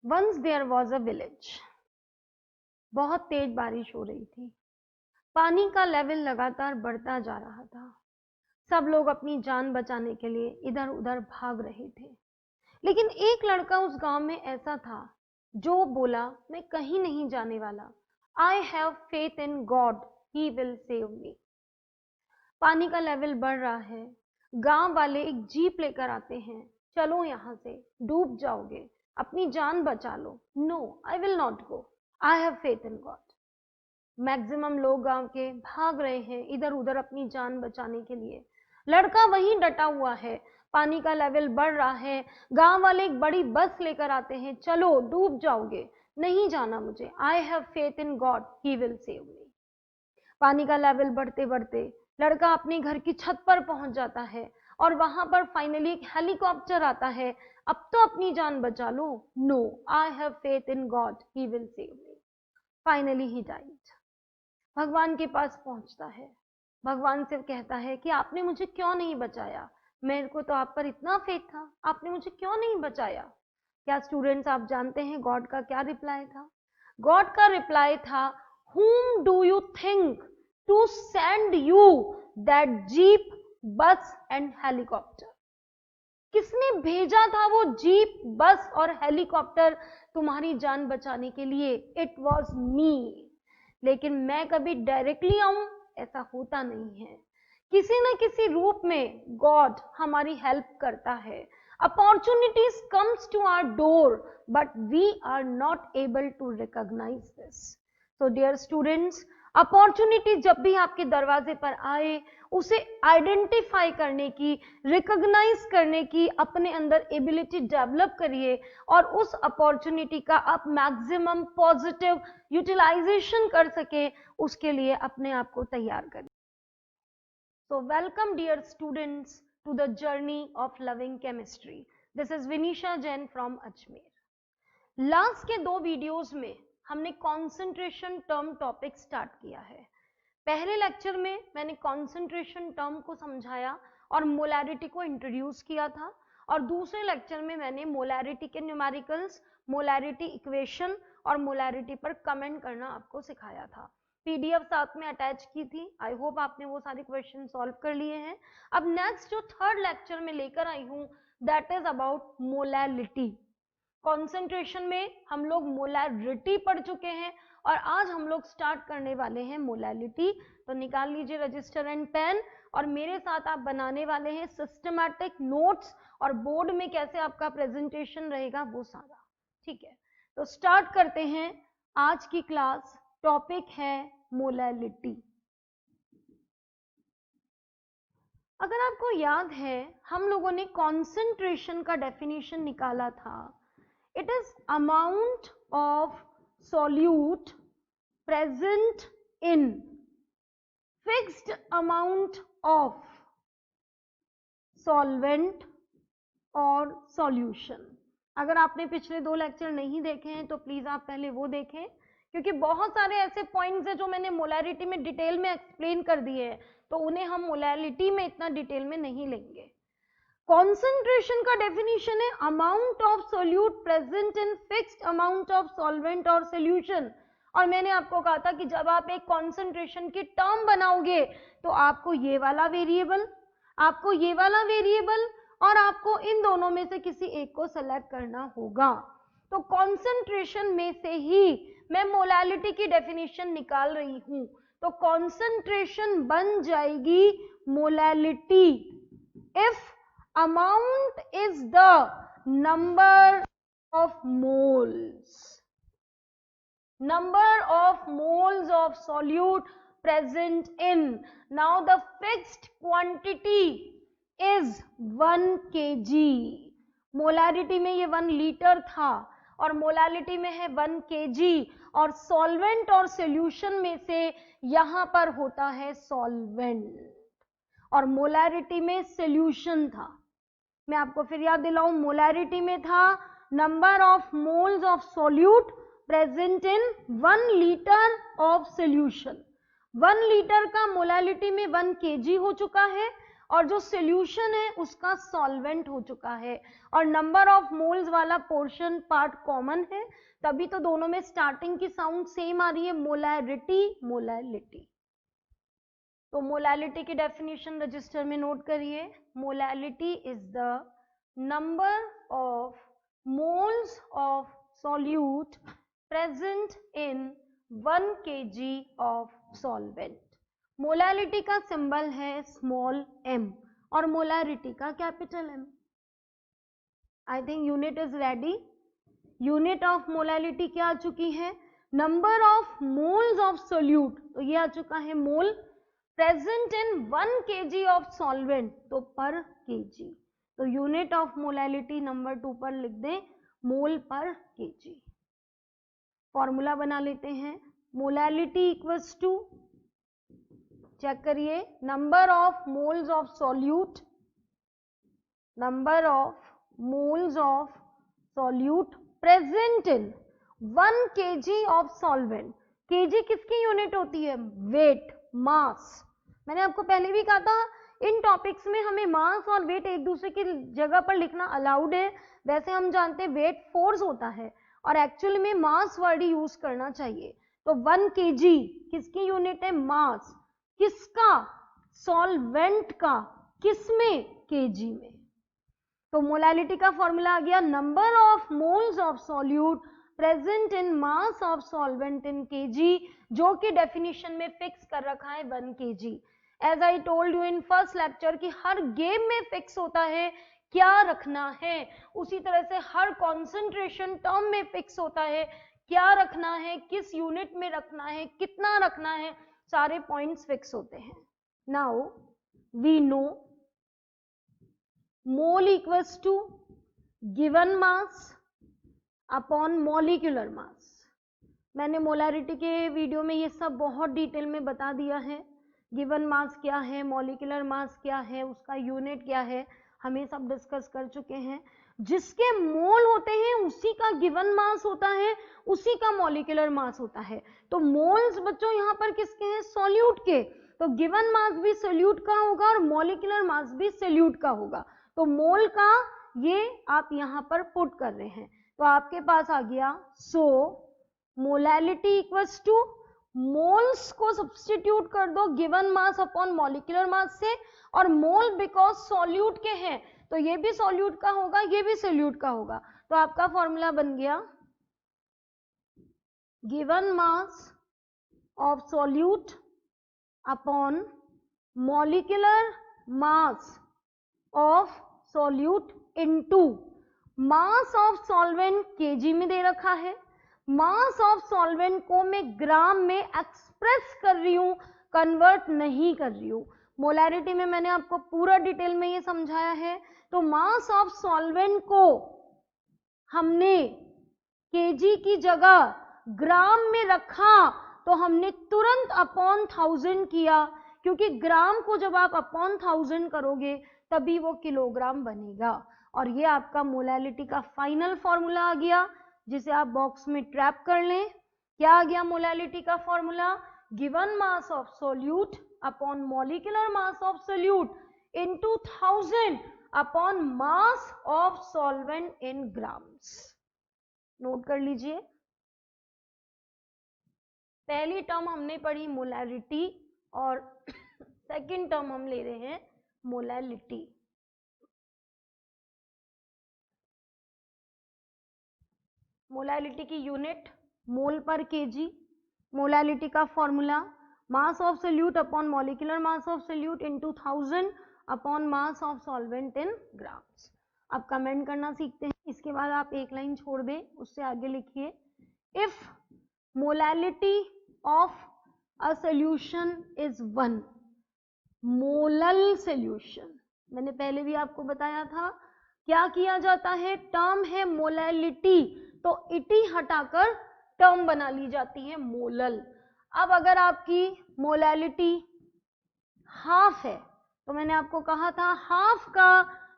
Once there was a village. बहुत तेज बारिश हो रही थी। पानी का लेवल लगातार बढ़ता जा रहा था। सब लोग अपनी जान बचाने के लिए इधर उधर भाग रहे थे, लेकिन एक लड़का उस गांव में ऐसा था जो बोला, मैं कहीं नहीं जाने वाला। आई have faith in God, he will save मी। पानी का लेवल बढ़ रहा है। गांव वाले एक जीप लेकर आते हैं। चलो यहाँ से, डूब जाओगे, अपनी जान बचा लो। No, I will not go, I have faith in God. Maximum लोग गांव के भाग रहे हैं इधर उधर अपनी जान बचाने के लिए। लड़का वहीं डटा हुआ है। पानी का लेवल बढ़ रहा है। गांव वाले एक बड़ी बस लेकर आते हैं। चलो, डूब जाओगे, नहीं जाना मुझे, आई have faith in God, he will save मी। पानी का लेवल बढ़ते बढ़ते लड़का अपने घर की छत पर पहुंच जाता है और वहां पर फाइनली एक हेलीकॉप्टर आता है। अब तो अपनी जान बचा लो। No, I have faith in God, he will save me. Finally he died. भगवान के पास पहुंचता है। भगवान से कहता है कि आपने मुझे क्यों नहीं बचाया, मेरे को तो आप पर इतना फेथ था, आपने मुझे क्यों नहीं बचाया। क्या स्टूडेंट्स आप जानते हैं गॉड का क्या रिप्लाई था? गॉड का रिप्लाई था, whom do you think to send you that jeep, bus and helicopter? किसने भेजा था वो जीप, बस और हेलीकॉप्टर तुम्हारी जान बचाने के लिए? It was me. लेकिन मैं कभी डायरेक्टली आऊं, ऐसा होता नहीं है। किसी न किसी रूप में गॉड हमारी हेल्प करता है। Opportunities comes to our door, but we are not able to recognise this. So dear students, opportunity जब भी आपके दरवाजे पर आए, उसे आइडेंटिफाई करने की, रिकॉग्नाइज करने की अपने अंदर एबिलिटी डेवलप करिए और उस अपॉर्चुनिटी का आप मैक्सिमम पॉजिटिव यूटिलाइजेशन कर सके, उसके लिए अपने आप को तैयार करिए। So welcome dear students to the journey of loving chemistry. This is Vinisha Jain from Ajmer. Last के 2 वीडियोस में हमने कॉन्सेंट्रेशन टर्म टॉपिक स्टार्ट किया है। पहले लेक्चर में मैंने कॉन्सेंट्रेशन टर्म को समझाया और मोलैरिटी को इंट्रोड्यूस किया था, और दूसरे लेक्चर में मैंने मोलैरिटी के न्यूमेरिकल्स, मोलैरिटी इक्वेशन और मोलैरिटी पर कमेंट करना आपको सिखाया था। पीडीएफ साथ में अटैच की थी। आई होप आपने वो सारे क्वेश्चन सॉल्व कर लिए हैं। अब नेक्स्ट जो थर्ड लेक्चर में लेकर आई हूं, that is about molality. Concentration में हम लोग मोलैरिटी पढ़ चुके हैं और आज हम लोग स्टार्ट करने वाले हैं मोलैलिटी। तो निकाल लीजिए रजिस्टर एंड पेन, और मेरे साथ आप बनाने वाले हैं सिस्टमैटिक नोट्स, और बोर्ड में कैसे आपका प्रेजेंटेशन रहेगा वो सारा। ठीक है, तो स्टार्ट करते हैं आज की क्लास। टॉपिक है मोलैलिटी। अगर आपको याद है, हम लोगों ने कॉन्सेंट्रेशन का डेफिनेशन निकाला था। It is amount of solute present in fixed amount of solvent और solution। अगर आपने पिछले 2 लेक्चर नहीं देखे हैं तो प्लीज आप पहले वो देखें, क्योंकि बहुत सारे ऐसे पॉइंट्स हैं जो मैंने मोलैरिटी में डिटेल में एक्सप्लेन कर दिए हैं, तो उन्हें हम मोलैलिटी में इतना डिटेल में नहीं लेंगे। कॉन्सेंट्रेशन का डेफिनेशन है amount of solute present in fixed amount of solvent और सोल्यूशन। और मैंने आपको कहा था कि जब आप एक कॉन्सेंट्रेशन की टर्म बनाओगे तो आपको ये वाला वेरिएबल, आपको ये वाला वेरिएबल और आपको इन दोनों में से किसी एक को सेलेक्ट करना होगा। तो कॉन्सेंट्रेशन में से ही मैं मोलैलिटी की डेफिनेशन निकाल रही हूं। तो कॉन्सेंट्रेशन बन जाएगी molality if amount is the number of moles, number of moles of solute present in. Now the fixed quantity is 1 kg. Molarity में ये 1 लीटर था और मोलैलिटी में है 1 kg, और सॉल्वेंट और सॉल्यूशन में से यहां पर होता है सॉल्वेंट, और मोलैरिटी में सॉल्यूशन था। मैं आपको फिर याद दिलाऊं, मोलैरिटी में था number of moles of solute present in 1 litre of solution. 1 litre का मोलैलिटी में 1 kg हो चुका है, और जो सॉल्यूशन है उसका सॉल्वेंट हो चुका है, और नंबर ऑफ मोल्स वाला पोर्शन पार्ट कॉमन है, तभी तो दोनों में स्टार्टिंग की साउंड सेम आ रही है, मोलैरिटी मोलैलिटी। तो मोलैलिटी की डेफिनेशन रजिस्टर में नोट करिए, molality is the number of moles of solute present in 1 kg of solvent. Molality का सिंबल है स्मॉल m और मोलैरिटी का capital M। I think unit is ready. Unit of molality क्या आ चुकी है, number of moles of solute, तो ये आ चुका है mole, present in 1 kg of solvent, तो पर kg। तो यूनिट ऑफ मोलैलिटी नंबर 2 पर लिख दें मोल पर kg। फॉर्मूला बना लेते हैं, मोलैलिटी इक्वल्स टू, चेक करिए, number of moles of solute, number of moles of solute present in 1 kg of solvent. kg किसकी यूनिट होती है, वेट, मास। मैंने आपको पहले भी कहा था इन टॉपिक्स में हमें मास और वेट एक दूसरे की जगह पर लिखना अलाउड है। वैसे हम जानते हैं वेट फोर्स होता है और एक्चुअली में मास वर्ड यूज करना चाहिए। तो 1 kg किसकी यूनिट है, मास, किसका, सॉल्वेंट का, किसमें, kg में। तो मोलैलिटी का फॉर्मूला आ गया, number of moles of solute present in mass of solvent in kg, जो कि डेफिनेशन में फिक्स कर रखा है 1 kg। As I told you in first lecture कि हर गेम में फिक्स होता है क्या रखना है, उसी तरह से हर कॉन्सेंट्रेशन टर्म में फिक्स होता है क्या रखना है, किस यूनिट में रखना है, कितना रखना है, सारे पॉइंट्स फिक्स होते हैं। Now we know mole equals to given mass upon molecular mass. मैंने मोलैरिटी के वीडियो में ये सब बहुत डिटेल में बता दिया है, गिवन मास क्या है, मॉलिक्यूलर मास क्या है, उसका यूनिट क्या है, हमें सब डिस्कस कर चुके हैं। जिसके मोल होते हैं उसी का गिवन मास होता है, उसी का मॉलिक्यूलर मास होता है। तो मोल्स बच्चों यहाँ पर किसके हैं, सॉल्यूट के, तो गिवन मास भी सॉल्यूट का होगा और मॉलिक्यूलर मास भी सॉल्यूट का होगा। तो मोल का ये आप यहाँ पर पुट कर रहे हैं, तो आपके पास आ गया, सो मोलैलिटी इक्वल्स टू, मोल्स को सब्स्टिट्यूट कर दो गिवन मास अपॉन मॉलिक्यूलर मास से, और मोल बिकॉज सॉल्यूट के हैं तो ये भी सॉल्यूट का होगा, ये भी सॉल्यूट का होगा। तो आपका फॉर्मूला बन गया, given mass of solute upon molecular mass of solute into mass of solvent KG में दे रखा है, मास ऑफ सॉल्वेंट को मैं ग्राम में एक्सप्रेस कर रही हूं, कन्वर्ट नहीं कर रही हूं। मोलैरिटी में मैंने आपको पूरा डिटेल में ये समझाया है। तो मास ऑफ सॉल्वेंट को हमने केजी की जगह ग्राम में रखा तो हमने तुरंत अपॉन 1000 किया, क्योंकि ग्राम को जब आप अपॉन 1000 करोगे तभी वो किलोग्राम बनेगा। और ये आपका मोलैलिटी का फाइनल फॉर्मूला आ गया, जिसे आप बॉक्स में ट्रैप कर लें। क्या आ गया मोलैलिटी का formula, given mass of solute upon molecular mass of solute into 1000 upon mass of solvent in grams. Note कर लीजिए, पहली टर्म हमने पढ़ी मोलैरिटी और सेकंड टर्म हम ले रहे हैं मोलैलिटी। मोलैलिटी की यूनिट मोल पर केजी, मोलैलिटी का formula mass of solute upon molecular mass of solute into 1000 upon mass of solvent in grams. अब कमेंट करना सीखते हैं, इसके बाद आप एक लाइन छोड़ दें, उससे आगे लिखिए, if molality of a solution is 1 molal solution, मैंने पहले भी आपको बताया था क्या किया जाता है, टर्म है मोलैलिटी तो इटी हटाकर टर्म बना ली जाती है मोलल। अब अगर आपकी मोलैलिटी हाफ है तो मैंने आपको कहा था हाफ का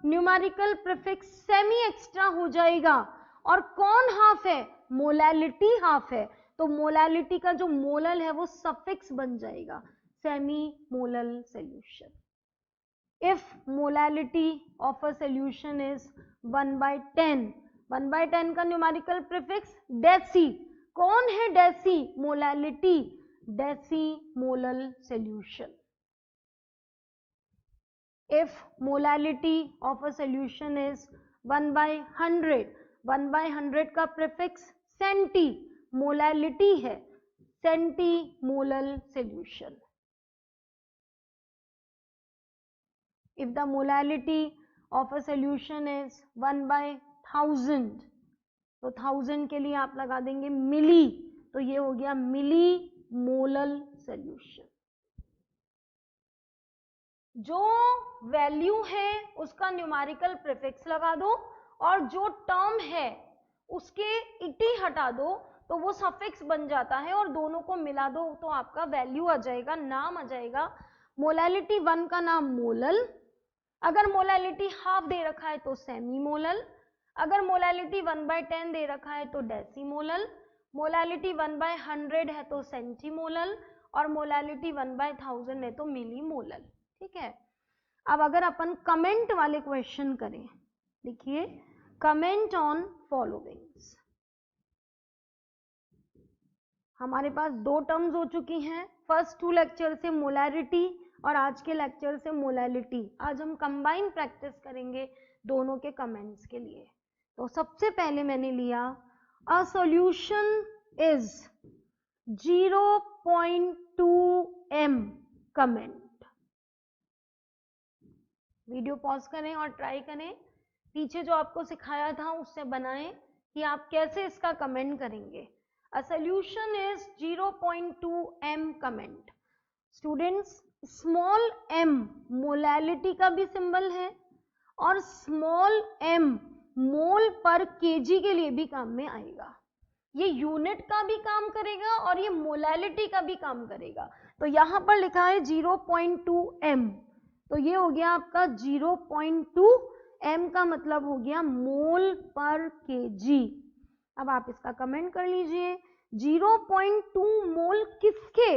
न्यूमेरिकल प्रीफिक्स सेमी एक्स्ट्रा हो जाएगा, और कौन हाफ है, मोलैलिटी हाफ है, तो मोलैलिटी का जो मोलल है वो सफिक्स बन जाएगा, semi molal solution. if molality of a solution is 1/10, 1/10 का न्यूमेरिकल प्रीफिक्स डेसी. कौन है deci? Molality, decimolal solution. if molality of a solution is 1/100, 1/100 का प्रीफिक्स सेंटी, मोलैलिटी है सेंटीमोलल solution. if the molality of a solution is 1/1000, तो 1000 के लिए आप लगा देंगे मिली, तो ये हो गया मिली मोलल सॉल्यूशन. जो वैल्यू है उसका न्यूमेरिकल प्रीफिक्स लगा दो और जो टर्म है उसके इटी हटा दो तो वो सफिक्स बन जाता है और दोनों को मिला दो तो आपका वैल्यू आ जाएगा, नाम आ जाएगा. मोलैलिटी 1 का नाम मोलल, अगर मोलैलिटी हाफ दे रखा है तो सेमी मोलल, अगर मोलैलिटी 1/10 दे रखा है तो डेसीमोलल, मोलैलिटी 1/100 है तो सेंटीमोलल और मोलैलिटी 1/1000 है तो मिलीमोलल. ठीक है. अब अगर अपन कमेंट वाले क्वेश्चन करें, देखिए कमेंट ऑन फॉलोइंग्स. हमारे पास दो टर्म्स हो चुकी हैं, फर्स्ट 2 लेक्चर से मोलैरिटी और आज के लेक्चर से मोलैलिटी. आज हम कंबाइन प्रैक्टिस करेंगे दोनों के कमेंट्स के लिए. तो सबसे पहले मैंने लिया अ solution is 0.2 m comment. Video pause करें और ट्राई करें, पीछे जो आपको सिखाया था उससे बनाएं कि आप कैसे इसका कमेंट करेंगे. अ solution is 0.2 m comment. Students, small m molality का भी सिंबल है और स्मॉल m मोल पर केजी के लिए भी काम में आएगा. ये यूनिट का भी काम करेगा और ये मोलैलिटी का भी काम करेगा. तो यहां पर लिखा है 0.2 m, तो ये हो गया आपका 0.2 m का मतलब हो गया मोल पर केजी. अब आप इसका कमेंट कर लीजिए. 0.2 मोल किसके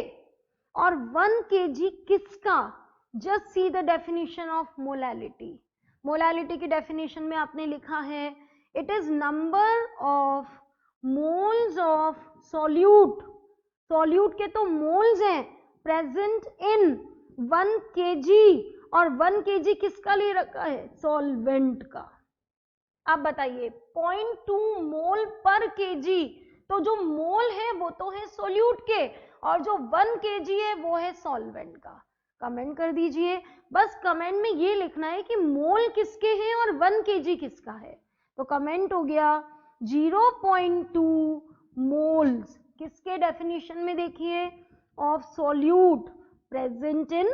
और 1 kg किसका? Just see the definition of molality. Molality की डेफिनेशन में आपने लिखा है it is number of moles of solute. Solute के तो मोल्स हैं प्रेजेंट इन 1 kg और 1 kg किसका ले रखा है? सॉल्वेंट का. आप बताइए 0.2 मोल पर केजी, तो जो मोल है वो तो है सोल्यूट के और जो 1 kg है वो है सॉल्वेंट का. कमेंट कर दीजिए. बस कमेंट में ये लिखना है कि मोल किसके हैं और 1 kg किसका है. तो कमेंट हो गया 0.2 मोल्स किसके डेफिनेशन में देखिए ऑफ सॉल्यूट प्रेजेंट इन,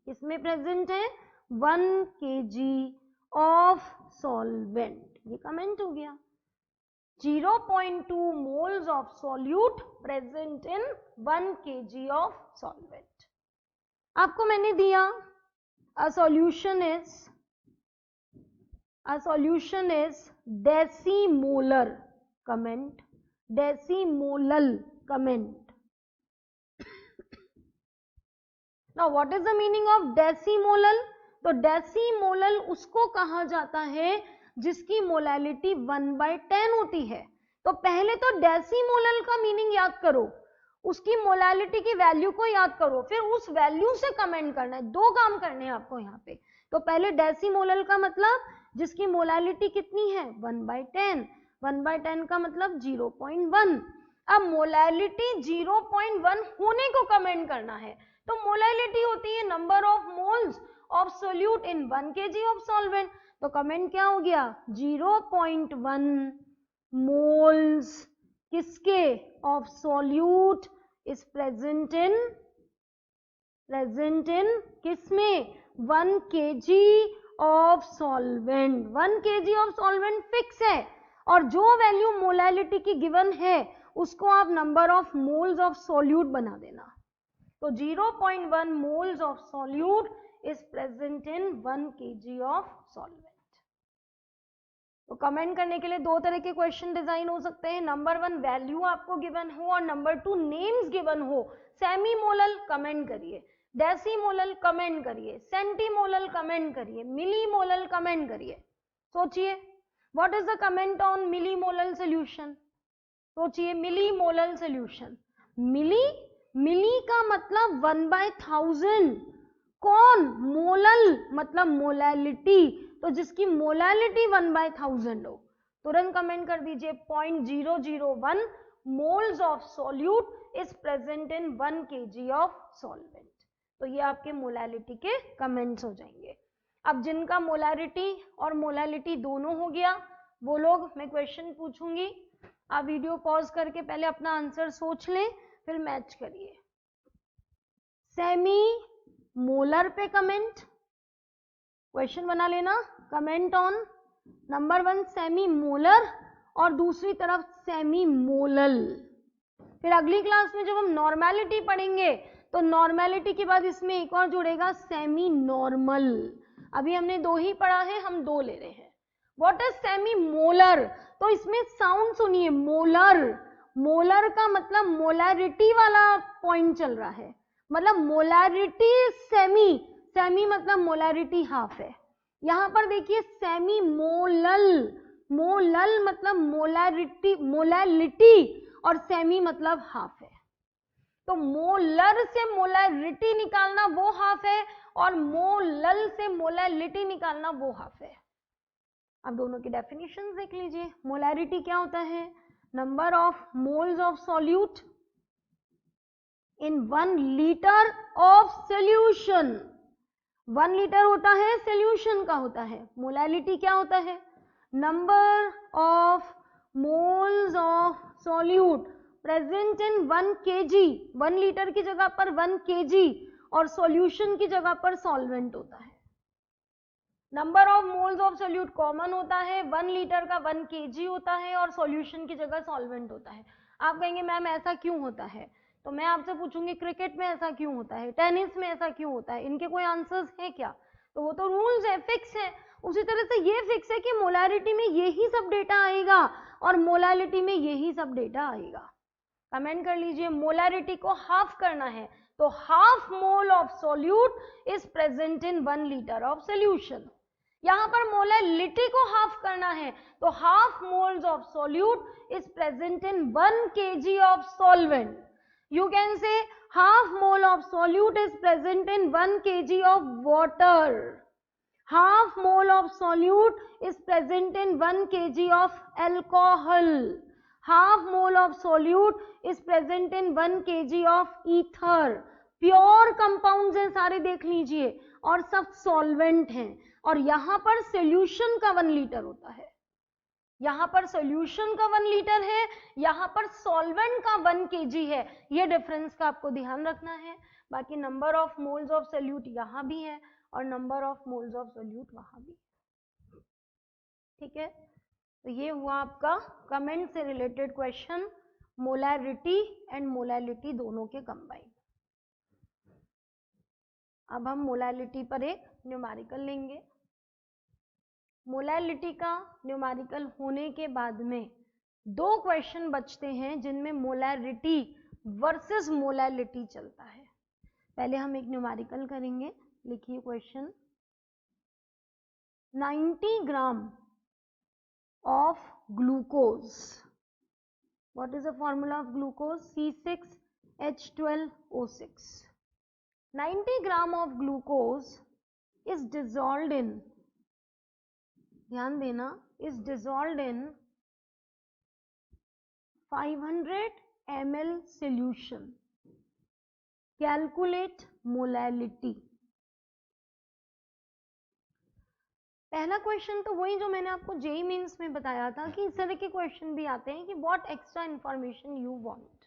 किसमें प्रेजेंट है? 1 kg ऑफ सॉल्वेंट. ये कमेंट हो गया 0.2 moles of solute present in 1 kg of solvent. आपको मैंने दिया a solution is decimolar comment, decimolal comment. Now what is the meaning of decimolal? तो डेसीमोलल उसको कहा जाता है जिसकी मोलैलिटी 1/10 होती है. तो पहले तो डेसीमोलल का मीनिंग याद करो, उसकी मोलैलिटी की वैल्यू को याद करो, फिर उस वैल्यू से कमेंट करना है. दो काम करने हैं आपको यहाँ पे. तो पहले डेसीमोलल का मतलब जिसकी मोलैलिटी कितनी है? 1/10. 1/10 का मतलब 0.1. अब मोलैलिटी 0.1 होने को कमेंट करना है तो मोलैलिटी होती है number of moles of solute in 1 kg of solvent. तो कमेंट क्या हो गया? 0.1 मोल्स किसके? Of solute is present in किसमें? 1 kg of solvent. 1 kg of solvent fix है और जो वैल्यू मोलैलिटी की गिवन है उसको आप number of moles of solute बना देना. तो 0.1 moles of solute is present in 1 kg of solvent. तो कमेंट करने के लिए दो तरह के क्वेश्चन डिजाइन हो सकते हैं. नंबर 1 वैल्यू आपको गिवन हो और नंबर 2 नेम्स गिवन हो. सेमी मोलल कमेंट करिए, डेसीमोलल कमेंट करिए, सेंटीमोलल कमेंट करिए, मिलीमोलल कमेंट करिए। सोचिए, what is the comment on millimolal solution? सोचिए, मिलीमोलल सॉल्यूशन, मिली, मिली का मतलब 1/1000, कौन? मोलल मतलब मोलैलिटी, तो जिसकी मोलैलिटी 1/1000 हो, तुरंत कमेंट कर दीजिए 0.001 moles of solute is present in 1 kg of solvent. तो ये आपके मोलैलिटी के कमेंट्स हो जाएंगे। अब जिनका मोलैरिटी और मोलैलिटी दोनों हो गया, वो लोग, मैं क्वेश्चन पूछूंगी, आप वीडियो पॉज करके पहले अपना आंसर सोच लें, फिर मैच करिए। सेमी मोलर पे कमेंट, क्वेश्चन बना लेना, comment on number 1 semi molar और दूसरी तरफ सेमी मोलल। फिर अगली क्लास में जब हम नॉर्मेलिटी पढ़ेंगे तो नॉर्मेलिटी के बाद इसमें एक और जुड़ेगा सेमी नॉर्मल। अभी हमने 2 ही पढ़ा है, हम 2 ले रहे हैं। What is semi molar? तो इसमें साउंड सुनिए, मोलर, मोलर का मतलब मोलैरिटी वाला पॉइंट चल रहा है, मतलब मोलैरिटी सेमी, सेमी मतलब मोलैरिटी हाफ है। यहां पर देखिए सेमी मोलल, मोलल मतलब मोलैरिटी, मोलैलिटी, और सेमी मतलब हाफ है। तो मोलर से मोलैरिटी निकालना वो हाफ है, और मोलल से मोलैलिटी निकालना वो हाफ है। अब दोनों की डेफिनेशन देख लीजिए। मोलैरिटी क्या होता है? Number of moles of solute in 1 litre of solution. 1 litre होता है, सोल्यूशन का होता है। मोलैलिटी क्या होता है? Number of moles of solute present in 1 kg, 1 litre की जगह पर 1 kg, और सॉल्यूशन की जगह पर सॉल्वेंट होता है। Number of moles of solute common होता है, 1 लीटर का 1 kg होता है, और सॉल्यूशन की जगह सॉल्वेंट होता है। आप कहेंगे मैम ऐसा क्यों होता है? तो मैं आपसे पूछूंगी क्रिकेट में ऐसा क्यों होता है, टेनिस में ऐसा क्यों होता है? इनके कोई आंसर्स है क्या? तो वो तो रूल्स है, फिक्स है। उसी तरह से ये फिक्स है कि मोलैरिटी में यही सब डेटा आएगा और मोलैलिटी में यही सब डेटा आएगा। कमेंट कर लीजिए, मोलैरिटी को हाफ करना है तो half mole of solute is present in 1 litre of solution. यहां पर मोलैलिटी को हाफ करना है तो half moles of solute is present in 1 kg of solvent. You can say half mole of solute is present in 1 kg of water. Half mole of solute is present in 1 kg of alcohol. Half mole of solute is present in 1 kg of ether. Pure compounds हैं सारे, देख लीजिए, और सब solvent हैं। और यहां पर सोल्यूशन का 1 लीटर होता है, यहां पर सॉल्यूशन का 1 लीटर है, यहां पर सॉल्वेंट का 1 kg है। ये डिफरेंस का आपको ध्यान रखना है। बाकी number of moles of solute यहां भी है और number of moles of solute वहां भी। ठीक है, तो ये हुआ आपका कमेंट से related question, molarity and molality दोनों के कंबाइन। अब हम मोलैलिटी पर एक न्यूमेरिकल लेंगे। मोलैलिटी का न्यूमेरिकल होने के बाद में 2 क्वेश्चन बचते हैं जिनमें मोलैरिटी वर्सेस मोलैलिटी चलता है। पहले हम एक न्यूमेरिकल करेंगे। लिखिए question, 90 gram of glucose, what is the formula of glucose? C6H12O6। 90 gram of glucose is dissolved in, ध्यान देना, is dissolved in 500 ml solution. Calculate molality. पहला क्वेश्चन तो वही जो मैंने आपको जेईई मेंस में बताया था कि इस तरह के क्वेश्चन भी आते हैं कि what extra information you want.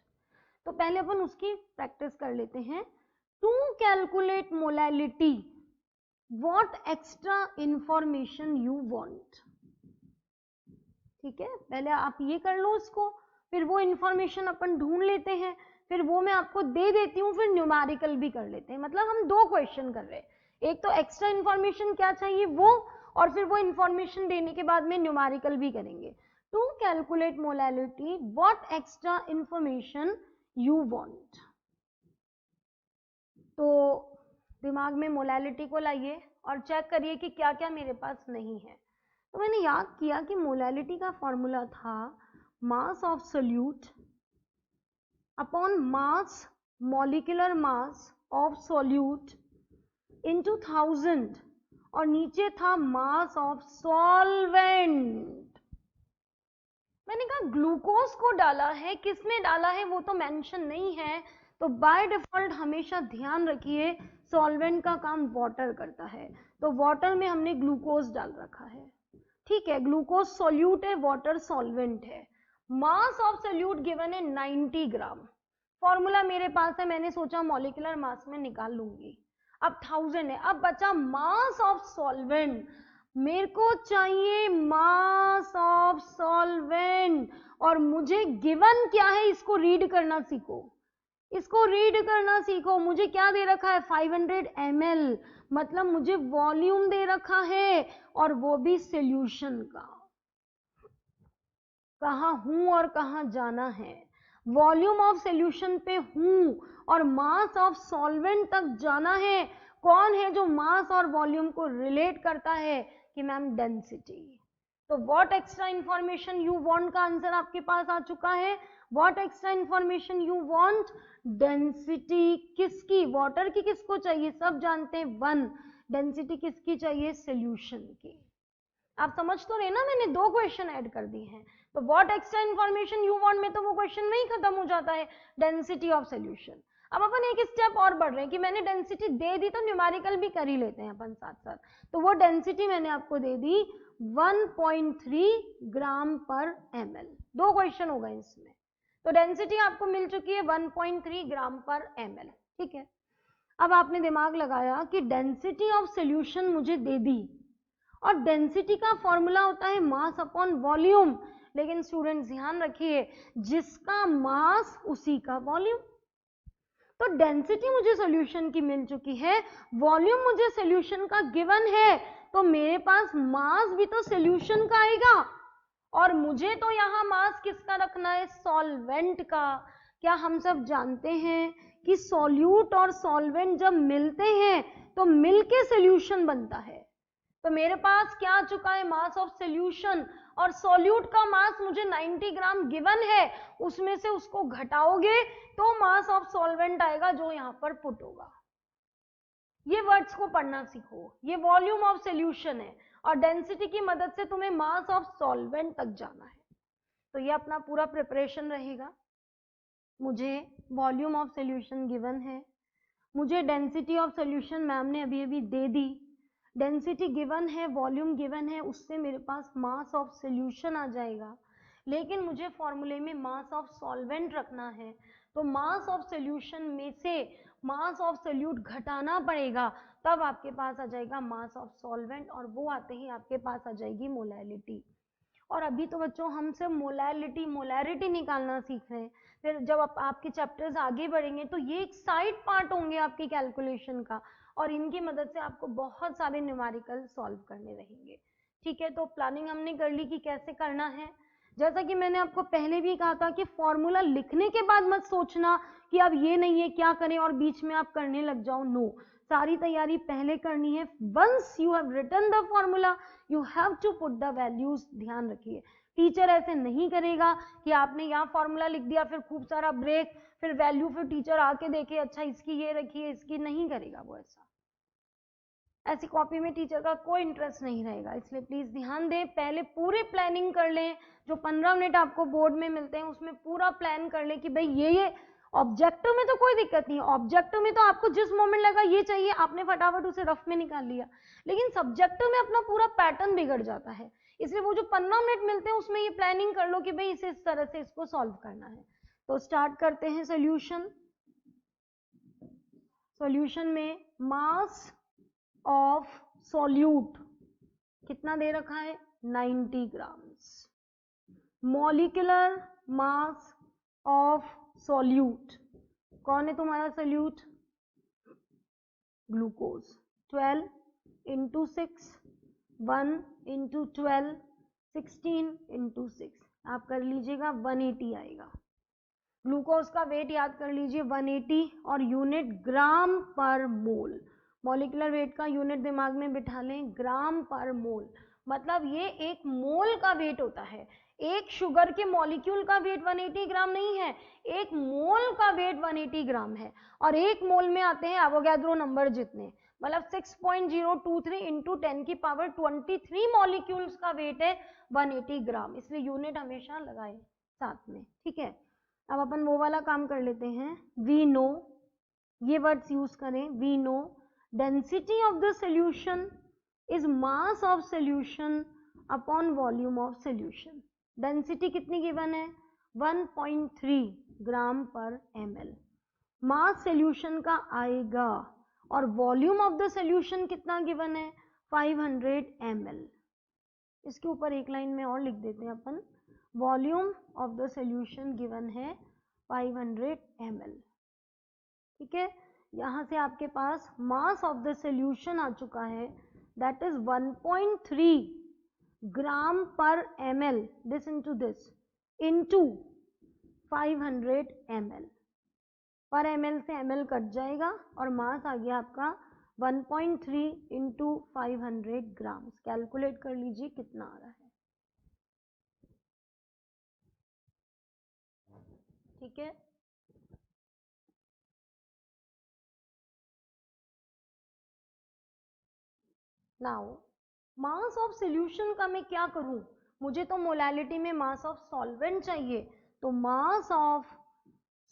तो पहले अपन उसकी प्रैक्टिस कर लेते हैं। To calculate molality, what extra information you want. ठीक है, पहले आप ये कर लो उसको, फिर वो इंफॉर्मेशन अपन ढूंढ लेते हैं, फिर वो मैं आपको दे देती हूँ, फिर न्यूमेरिकल भी कर लेते हैं। मतलब हम 2 क्वेश्चन कर रहे हैं, एक तो एक्स्ट्रा इंफॉर्मेशन क्या चाहिए वो, और फिर वो इंफॉर्मेशन देने के बाद में न्यूमेरिकल भी करेंगे। To calculate molality, what extra information you want. तो दिमाग में मोलैलिटी को लाइए और चेक करिए कि क्या क्या मेरे पास नहीं है। तो मैंने याद किया कि मोलैलिटी का फॉर्मूला था मास of solute upon mass molecular mass of solute into 1000 और नीचे था मास ऑफ सॉल्वेंट। मैंने कहा ग्लूकोज को डाला है, किसमें डाला है वो तो मेंशन नहीं है, तो बाय डिफॉल्ट हमेशा ध्यान रखिए सॉल्वेंट का काम वाटर करता है, तो वाटर में हमने ग्लूकोज डाल रखा है। ठीक है, ग्लूकोज सोल्यूट है, वाटर सॉल्वेंट है। मास ऑफ सोल्यूट गिवन है 90 ग्राम। फॉर्मूला मेरे पास है, मैंने सोचा मॉलिक्यूलर मास में निकाल लूंगी। अब 1000 है, अब बचा मास ऑफ सॉल्वेंट। मेरे को चाहिए मास ऑफ सॉल्वेंट और मुझे गिवन क्या है इसको रीड करना सीखो, इसको रीड करना सीखो। मुझे क्या दे रखा है 500 ml, मतलब मुझे वॉल्यूम दे रखा है और वो भी सॉल्यूशन का। कहाँ हूं और कहाँ जाना है, वॉल्यूम ऑफ सॉल्यूशन पे हूं और मास ऑफ सॉल्वेंट तक जाना है। कौन है जो मास और वॉल्यूम को रिलेट करता है कि मैम डेंसिटी। तो what extra information you want का आंसर आपके पास आ चुका है। What extra information you want, density किसकी, वाटर की किसको चाहिए, सब जानते हैं 1, डेंसिटी किसकी चाहिए, सॉल्यूशन की। आप समझ तो रहे ना, मैंने 2 क्वेश्चन ऐड कर दिए हैं, तो what extra information you want में तो वो क्वेश्चन में ही खत्म हो जाता है, डेंसिटी ऑफ सॉल्यूशन। अब अपन एक स्टेप और बढ़ रहे हैं कि मैंने डेंसिटी दे दी तो न्यूमेरिकल भी कर ही लेते हैं अपन साथ साथ। तो वो डेंसिटी मैंने आपको दे दी 1.3 ग्राम पर ml। 2 क्वेश्चन हो गए इसमें, तो डेंसिटी आपको मिल चुकी है 1.3 ग्राम पर ml। ठीक है, अब आपने दिमाग लगाया कि डेंसिटी ऑफ सॉल्यूशन मुझे दे दी और डेंसिटी का फॉर्मूला होता है मास अपॉन वॉल्यूम। लेकिन स्टूडेंट्स ध्यान रखिए, जिसका मास उसी का वॉल्यूम। तो डेंसिटी मुझे सॉल्यूशन की मिल चुकी है, वॉल्यूम मुझे सॉल्यूशन का गिवन है, तो मेरे पास मास भी तो सॉल्यूशन का आएगा और मुझे तो यहाँ मास किसका रखना है, सॉल्वेंट का। क्या हम सब जानते हैं कि सॉल्यूट और सॉल्वेंट जब मिलते हैं तो मिलके सॉल्यूशन बनता है। तो मेरे पास क्या आ चुका है, मास ऑफ सॉल्यूशन, और सॉल्यूट का मास मुझे 90 ग्राम गिवन है, उसमें से उसको घटाओगे तो मास ऑफ सॉल्वेंट आएगा जो यहां पर पुट होगा। ये वर्ड्स को पढ़ना सीखो, ये वॉल्यूम ऑफ सॉल्यूशन है और डेंसिटी की मदद से तुम्हें मास ऑफ सॉल्वेंट तक जाना है। तो ये अपना पूरा प्रिपरेशन रहेगा। मुझे वॉल्यूम ऑफ सॉल्यूशन गिवन है, मुझे डेंसिटी ऑफ सॉल्यूशन मैम ने अभी अभी दे दी, डेंसिटी गिवन है, वॉल्यूम गिवन है, उससे मेरे पास मास ऑफ सॉल्यूशन आ जाएगा। लेकिन मुझे फॉर्मूले में मास ऑफ सॉल्वेंट रखना है, तो मास ऑफ सॉल्यूशन में से मास ऑफ सोल्यूट घटाना पड़ेगा, तब आपके पास आ जाएगा मास ऑफ सॉल्वेंट और वो आते ही आपके पास आ जाएगी मोलैलिटी। और अभी तो बच्चों हम सब मोलैलिटी मोलैरिटी निकालना सीख रहे हैं, फिर जब आपके चैप्टर्स आगे बढ़ेंगे तो ये एक साइड पार्ट होंगे आपकी कैलकुलेशन का और इनकी मदद से आपको बहुत सारे न्यूमेरिकल सॉल्व करने रहेंगे। ठीक है, तो प्लानिंग हमने कर ली कि कैसे करना है। जैसा कि मैंने आपको पहले भी कहा था कि फॉर्मूला लिखने के बाद मत सोचना कि अब ये नहीं है क्या करें और बीच में आप करने लग जाओ, नो, सारी तैयारी पहले करनी है। Once you have written the formula you have to put the values. ध्यान रखिए, टीचर ऐसे नहीं करेगा कि आपने यहाँ फॉर्मूला लिख दिया फिर खूब सारा ब्रेक, फिर वैल्यू, फिर टीचर आके देखे अच्छा इसकी ये रखी है, इसकी नहीं करेगा वो। ऐसी कॉपी में टीचर का कोई इंटरेस्ट नहीं रहेगा, इसलिए प्लीज ध्यान दें, पहले पूरे प्लानिंग कर लें। जो 15 मिनट आपको बोर्ड में मिलते हैं उसमें पूरा प्लान कर लें कि भाई ये ऑब्जेक्टिव में तो कोई दिक्कत नहीं है, ऑब्जेक्टिव में तो आपको जिस मोमेंट लगा ये चाहिए आपने फटाफट उसे रफ में निकाल लिया, लेकिन सब्जेक्टिव में अपना पूरा पैटर्न बिगड़ जाता है। इसलिए वो जो 15 मिनट मिलते हैं उसमें ये प्लानिंग कर लो कि भाई इसे इस तरह से इसको सॉल्व करना है। तो स्टार्ट करते हैं सोल्यूशन। सोल्यूशन में मास ऑफ सोल्यूट कितना दे रखा है, 90 grams. Molecular mass of solute, कौन है तुम्हारा solute, glucose. 12 into 6, 1 into 12, 16 into 6, आप कर लीजिएगा 180 आएगा। ग्लूकोज का वेट याद कर लीजिए 180 और यूनिट ग्राम पर मोल। मॉलिक्यूलर वेट का यूनिट दिमाग में बिठा लें, ग्राम पर मोल, मतलब ये एक मोल का वेट होता है। एक शुगर के मॉलिक्यूल का वेट 180 ग्राम नहीं है, एक मोल का वेट 180 ग्राम है, और एक मोल में आते हैं एवोगैड्रो नंबर जितने, मतलब 6.023 इंटू 10 की पावर 23 मॉलिक्यूल्स का वेट है 180 ग्राम, इसलिए यूनिट हमेशा लगाए साथ में, ठीक है। अब अपन वो वाला काम कर लेते हैं, वी नो, ये वर्ड्स यूज करें, we know density of the solution is mass of solution upon volume of solution. Density कितनी गिवन है, 1.3 ग्राम पर ml। मास सोल्यूशन का आएगा और वॉल्यूम ऑफ द सोल्यूशन कितना गिवन है, 500 ml। इसके ऊपर एक लाइन में और लिख देते हैं अपन, volume of the solution given है 500 ml, ठीक है। यहां से आपके पास मास ऑफ द सोल्यूशन आ चुका है, that is 1.3 gram per ml, this into this into 500 ml। Per ml से ml कट जाएगा और मास आ गया आपका 1.3 इंटू 500 ग्राम। कैलकुलेट कर लीजिए कितना आ रहा है, ठीक है। नाउ मास ऑफ सोल्यूशन का मैं क्या करूं, मुझे तो मोलैलिटी में मास ऑफ सॉल्वेंट चाहिए, तो mass of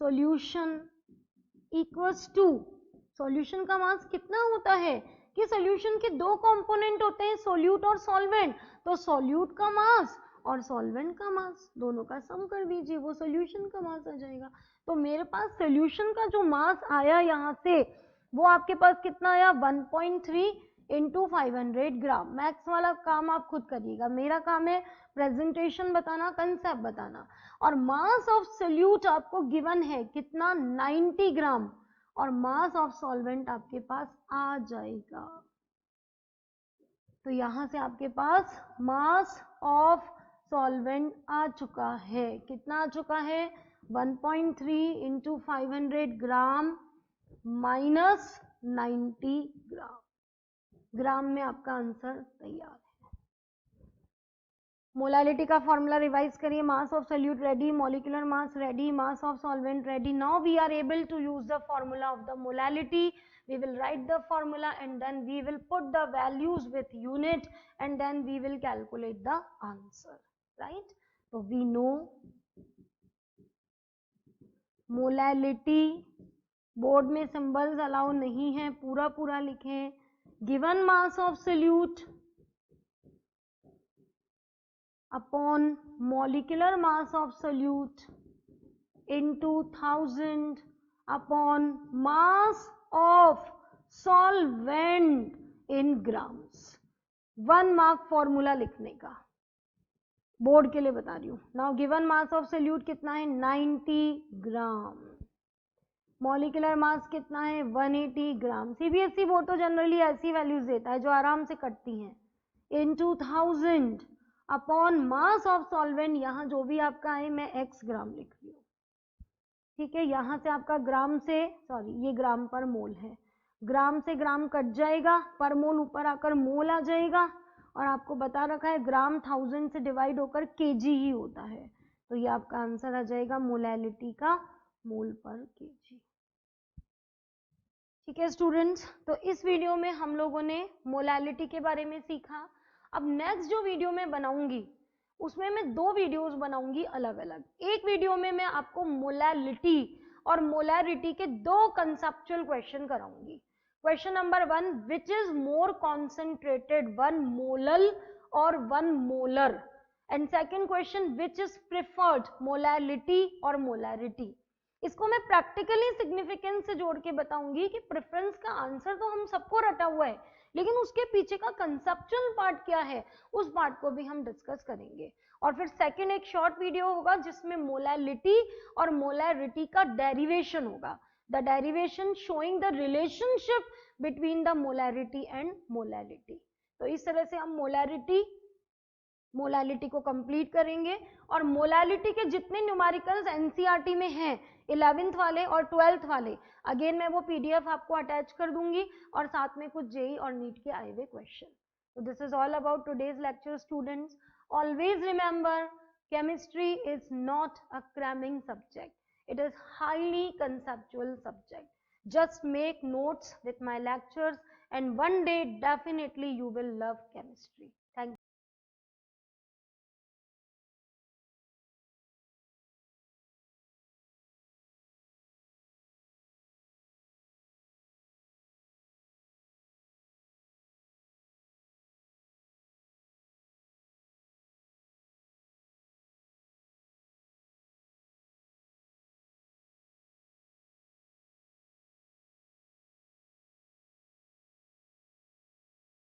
solution equals to, solution का मास कितना होता है कि सॉल्यूशन के दो कंपोनेंट होते हैं, सोल्यूट और सॉल्वेंट, तो सोल्यूट का मास और सॉल्वेंट का मास दोनों का सम कर दीजिए, वो सॉल्यूशन का मास आ जाएगा। तो मेरे पास सॉल्यूशन का जो मास आया यहाँ से, वो आपके पास कितना आया, 1.3 इंटू 500 ग्राम। मैथ्स वाला काम आप खुद करिएगा, मेरा काम है प्रेजेंटेशन बताना, कंसेप्ट बताना। और मास ऑफ सोल्यूट आपको गिवन है कितना, 90 ग्राम, और मास ऑफ सॉल्वेंट आपके पास आ जाएगा। तो यहां से आपके पास मास ऑफ सॉल्वेंट आ चुका है, कितना आ चुका है, 1.3 इंटू 500 ग्राम माइनस 90 ग्राम। ग्राम में आपका आंसर तैयार है। मोलैलिटी का फॉर्मूला रिवाइज करिए, mass of solute ready, molecular mass ready, mass of solvent ready. Now we are able to use the formula of the molality. We will write the formula and then we will put the values with unit and then we will calculate the answer, right? So we know molality, board में symbols allow नहीं है, पूरा पूरा लिखें। Given mass of solute upon molecular mass of solute into 1000 upon mass of solvent in grams। 1 mark formula लिखने का, board के लिए बता रही हूँ। Now given mass of solute कितना है, 90 ग्राम। मॉलिक्यूलर मास कितना है, 180 ग्राम। सीबीएसई बोर्ड तो जनरली ऐसी वैल्यूज देता है जो आराम से कटती हैं। Into 1000 upon mass of solvent, यहाँ जो भी आपका है मैं x ग्राम लिख रही हूँ, ठीक है। यहाँ से आपका ग्राम से, सॉरी ये ग्राम पर मोल है, ग्राम से ग्राम कट जाएगा, पर मोल ऊपर आकर मोल आ जाएगा, और आपको बता रखा है ग्राम 1000 से डिवाइड होकर केजी ही होता है, तो ये आपका आंसर आ जाएगा मोलैलिटी का मोल पर केजी, ठीक है स्टूडेंट्स। तो इस वीडियो में हम लोगों ने मोलैलिटी के बारे में सीखा। अब नेक्स्ट जो वीडियो मैं बनाऊंगी उसमें मैं 2 वीडियोस बनाऊंगी अलग अलग। एक वीडियो में मैं आपको मोलैलिटी और मोलैरिटी के 2 कंसेप्चुअल क्वेश्चन कराऊंगी। Question number 1, which is more concentrated, 1 molal और 1 molar, and second question, which is preferred, molality और मोलैरिटी। इसको मैं प्रैक्टिकली सिग्निफिकेंस से जोड़ के बताऊंगी कि प्रेफरेंस का आंसर तो हम सबको रटा हुआ है, लेकिन उसके पीछे का कंसेप्चुअल पार्ट क्या है, उस पार्ट को भी हम डिस्कस करेंगे। और फिर सेकंड एक शॉर्ट वीडियो होगा जिसमें मोलैलिटी और मोलैरिटी का डेरिवेशन होगा, the derivation showing the relationship between the molarity and molality. तो इस तरह से हम मोलैरिटी मोलैलिटी को कंप्लीट करेंगे और मोलैलिटी के जितने न्यूमेरिकल्स एनसीईआरटी में हैं 11th वाले और 12th वाले, अगेन मैं वो पीडीएफ आपको अटैच कर दूंगी और साथ में कुछ जेई और नीट के आए हुए question. So this is all about today's lecture, students. Always remember, chemistry is not a cramming subject. It is highly conceptual subject. Just make notes with my lectures and one day definitely you will love chemistry. Thank you.